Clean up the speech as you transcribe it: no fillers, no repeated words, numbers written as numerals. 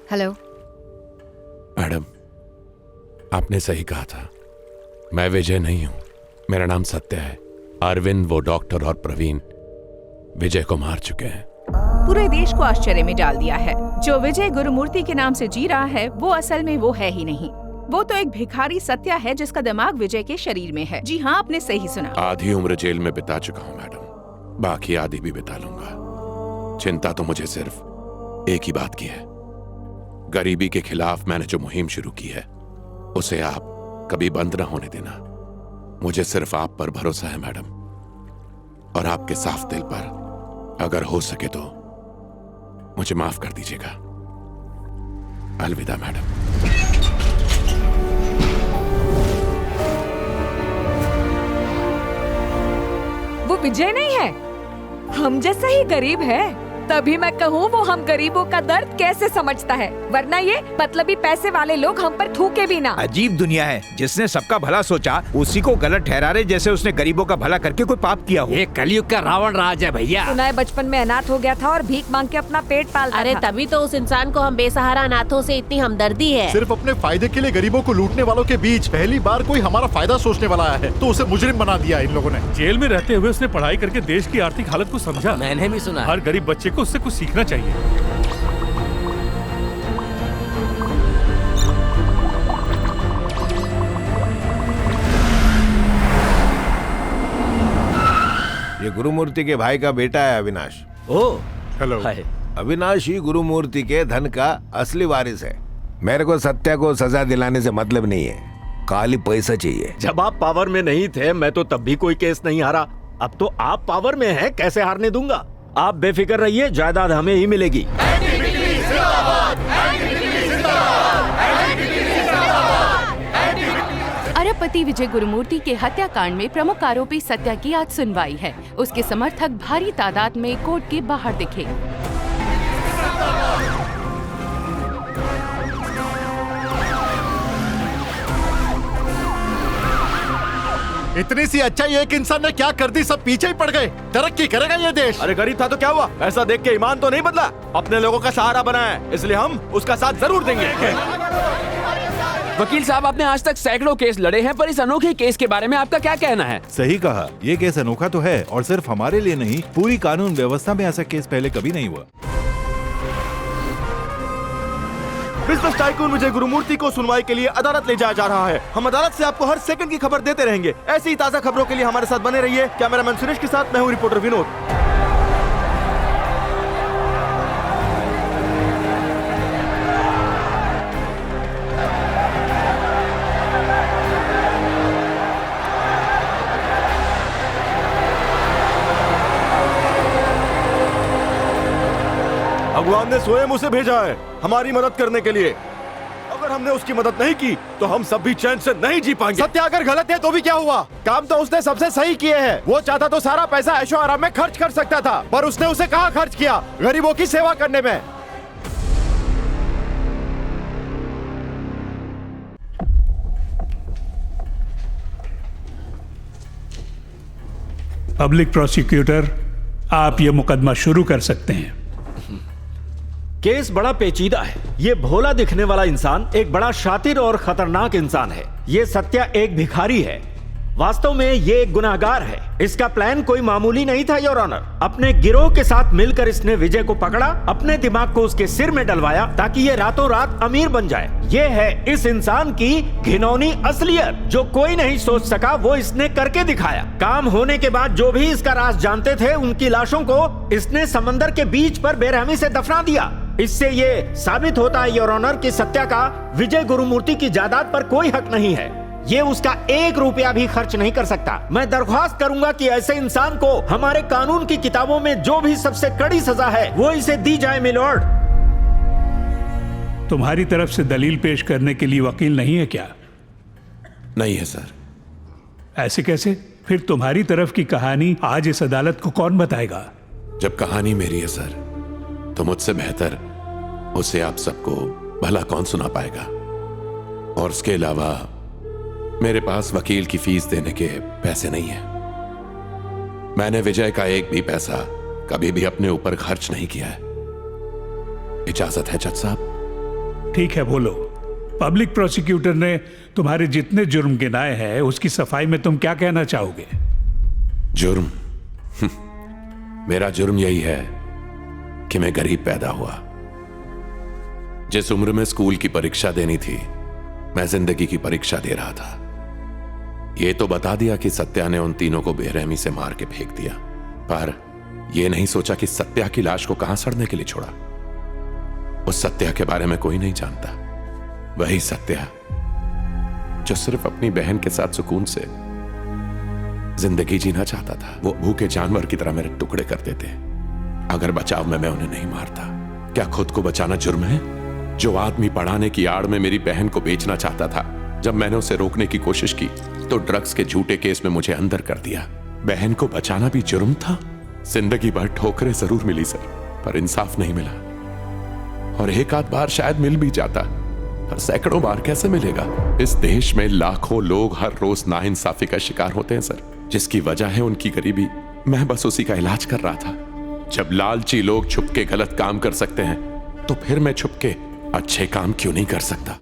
Hello. Madam, आपने सही कहा था। मैं विजय नहीं हूं, मेरा नाम सत्य है। अरविंद, वो डॉक्टर और प्रवीण विजय को मार चुके हैं। पूरे देश को आश्चर्य में डाल दिया है। जो विजय गुरुमूर्ति के नाम से जी रहा है वो असल में वो है ही नहीं। वो तो एक भिखारी सत्या है जिसका दिमाग विजय के शरीर में है। जी हाँ, आपने सही सुना। आधी उम्र जेल में बिता चुका हूं मैडम, बाकी आधी भी बिता लूंगा। चिंता तो मुझे सिर्फ एक ही बात की है। गरीबी के खिलाफ मैंने जो मुहिम शुरू की है उसे आप कभी बंद ना होने देना। मुझे सिर्फ आप पर भरोसा है मैडम, और आपके साफ दिल पर। अगर हो सके तो मुझे माफ कर दीजिएगा। अलविदा मैडम। वो विजय नहीं है, हम जैसा ही गरीब है। तभी मैं कहूँ वो हम गरीबों का दर्द कैसे समझता है, वरना ये मतलबी पैसे वाले लोग हम पर थूके भी ना। अजीब दुनिया है, जिसने सबका भला सोचा उसी को गलत ठहरा रहे, जैसे उसने गरीबों का भला करके कोई पाप किया हो। ये कलयुग का रावण राज है भैया। सुना है बचपन में अनाथ हो गया था और भीख मांग के अपना पेट पालता अरे था। तभी तो उस इंसान को हम बेसहारा अनाथों से इतनी हमदर्दी है। सिर्फ अपने फायदे के लिए गरीबों को लूटने वालों के बीच पहली बार कोई हमारा फायदा सोचने वाला आया है तो उसे मुजरिम बना दिया इन लोगों ने। जेल में रहते हुए उसने पढ़ाई करके देश की आर्थिक हालत को समझा। मैंने भी सुना। हर गरीब बच्चे को उससे कुछ सीखना चाहिए। ये गुरुमूर्ति के भाई का बेटा है अविनाश। ओह, हेलो। हाय। अविनाश ही गुरुमूर्ति के धन का असली वारिस है। मेरे को सत्या को सजा दिलाने से मतलब नहीं है, खाली पैसा चाहिए। जब आप पावर में नहीं थे मैं तो तब भी कोई केस नहीं हारा। अब तो आप पावर में हैं, कैसे हारने दूंगा। आप बेफिक्र रहिए, जायदाद हमें ही मिलेगी। अरबपति विजय गुरुमूर्ति के हत्याकांड में प्रमुख आरोपी सत्या की आज सुनवाई है। उसके समर्थक भारी तादाद में कोर्ट के बाहर दिखे। इतनी सी अच्छाई एक इंसान ने क्या कर दी, सब पीछे ही पड़ गए। तरक्की करेगा ये देश। अरे गरीब था तो क्या हुआ, ऐसा देख के ईमान तो नहीं बदला। अपने लोगों का सहारा बना है, इसलिए हम उसका साथ जरूर देंगे। वकील साहब, आपने आज तक सैकड़ों केस लड़े हैं, पर इस अनोखे केस के बारे में आपका क्या कहना है? सही कहा, ये केस अनोखा तो है, और सिर्फ हमारे लिए नहीं, पूरी कानून व्यवस्था में ऐसा केस पहले कभी नहीं हुआ। बिजनेस टाइकून विजय गुरुमूर्ति को सुनवाई के लिए अदालत ले जाया जा रहा है। हम अदालत से आपको हर सेकंड की खबर देते रहेंगे। ऐसी ही ताजा खबरों के लिए हमारे साथ बने रहिए। कैमरामैन सुरेश के साथ मैं हूँ रिपोर्टर विनोद। भगवान ने स्वयं उसे भेजा है हमारी मदद करने के लिए। अगर हमने उसकी मदद नहीं की तो हम सब भी चैन से नहीं जी पाएंगे। सत्या अगर गलत है तो भी क्या हुआ, काम तो उसने सबसे सही किए हैं। वो चाहता तो सारा पैसा ऐशो आराम में खर्च कर सकता था, पर उसने उसे कहाँ खर्च किया, गरीबों की सेवा करने में। पब्लिक प्रोसिक्यूटर, आप ये मुकदमा शुरू कर सकते हैं। केस बड़ा पेचीदा है। ये भोला दिखने वाला इंसान एक बड़ा शातिर और खतरनाक इंसान है। ये सत्या एक भिखारी है, वास्तव में ये एक गुनाहगार है। इसका प्लान कोई मामूली नहीं था योर ऑनर। अपने गिरोह के साथ मिलकर इसने विजय को पकड़ा, अपने दिमाग को उसके सिर में डलवाया ताकि ये रातों रात अमीर बन जाए। ये है इस इंसान की घिनौनी असलियत। जो कोई नहीं सोच सका वो इसने करके दिखाया। काम होने के बाद जो भी इसका राज जानते थे उनकी लाशों को इसने समंदर के बीच पर बेरहमी से दफना दिया। इससे ये साबित होता है योर ऑनर कि सत्या का विजय गुरुमूर्ति की जायदाद पर कोई हक नहीं है। ये उसका 1 रुपया भी खर्च नहीं कर सकता। मैं दरख्वास्त करूंगा कि ऐसे इंसान को हमारे कानून की किताबों में जो भी सबसे कड़ी सजा है वो इसे दी जाए मिलॉर्ड। तुम्हारी तरफ से दलील पेश करने के लिए वकील नहीं है क्या? नहीं है सर। ऐसे कैसे? फिर तुम्हारी तरफ की कहानी आज इस अदालत को कौन बताएगा? जब कहानी मेरी है सर, तो मुझसे बेहतर उसे आप सबको भला कौन सुना पाएगा। और उसके अलावा मेरे पास वकील की फीस देने के पैसे नहीं है। मैंने विजय का एक भी पैसा कभी भी अपने ऊपर खर्च नहीं किया है। इजाजत है जज साहब? ठीक है, बोलो। पब्लिक प्रोसिक्यूटर ने तुम्हारे जितने जुर्म गिनाए हैं उसकी सफाई में तुम क्या कहना चाहोगे? जुर्म? मेरा जुर्म यही है कि मैं गरीब पैदा हुआ। जिस उम्र में स्कूल की परीक्षा देनी थी, मैं जिंदगी की परीक्षा दे रहा था। यह तो बता दिया कि सत्या ने उन तीनों को बेरहमी से मार के फेंक दिया, पर यह नहीं सोचा कि सत्या की लाश को कहां सड़ने के लिए छोड़ा। उस सत्या के बारे में कोई नहीं जानता। वही सत्या जो सिर्फ अपनी बहन के साथ सुकून से जिंदगी जीना चाहता था। वो भूखे जानवर की तरह मेरे टुकड़े कर देते। अगर बचाव में मैं उन्हें नहीं मारता, क्या खुद को बचाना जुर्म है? जो आदमी पढ़ाने की आड़ में मेरी बहन को बेचना चाहता था, जब मैंने उसे रोकने की कोशिश की तो ड्रग्स के झूठे केस में मुझे अंदर कर दिया। बहन को बचाना भी जुर्म था? जिंदगी भर ठोकरें जरूर मिली सर, पर इंसाफ नहीं मिला। और एक आध बार शायद मिल भी जाता, पर सैकड़ों बार कैसे मिलेगा? इस देश में लाखों लोग हर रोज नाइंसाफी का शिकार होते हैं सर, जिसकी वजह है उनकी गरीबी। मैं बस उसी का इलाज कर रहा था। जब लालची लोग छुप के गलत काम कर सकते हैं, तो फिर मैं छुप के अच्छे काम क्यों नहीं कर सकता?